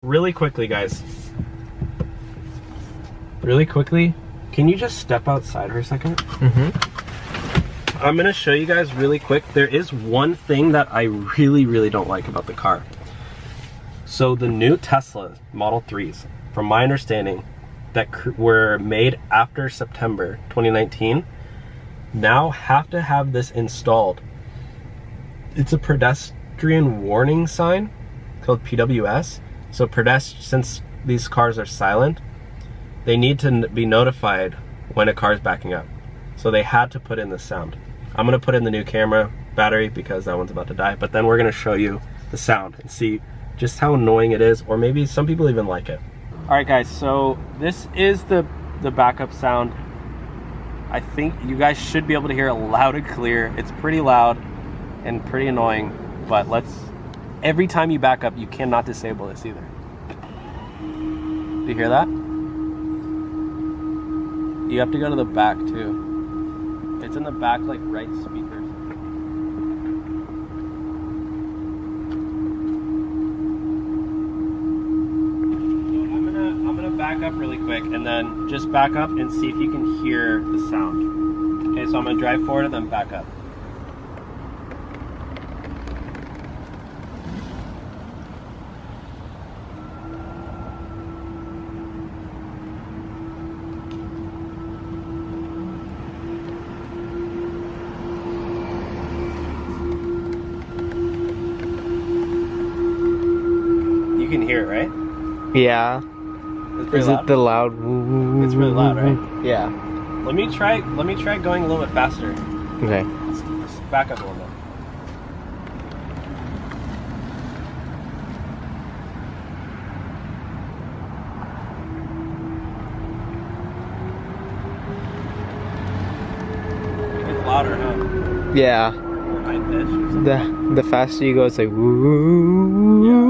Really quickly, guys. Really quickly, can you just step outside for a second? Mm-hmm. I'm gonna show you guys really quick. There is one thing that I really don't like about the car. So the new Tesla Model 3s, from my understanding, that were made after September 2019, now have to have this installed. It's a pedestrian warning sign called PWS. So since these cars are silent, they need to be notified when a car is backing up. So they had to put in the sound. I'm gonna put in the new camera battery because that one's about to die, but then we're gonna show you the sound and see just how annoying it is, or maybe some people even like it. All right guys, so this is the backup sound. I think you guys should be able to hear it loud and clear. It's pretty loud and pretty annoying, but every time you back up, you cannot disable this either. Do you hear that? You have to go to the back too. It's in the back, like right speakers. I'm gonna back up really quick and then just back up and see if you can hear the sound. Okay, so I'm gonna drive forward and then back up. You can hear it, right? Yeah. Is it the loud? It's really loud, right? Yeah. Let me try going a little bit faster. Okay. Let's back up a little bit. It's louder, huh? Yeah. Or high pitch or something. The faster you go, it's like woo. Yeah.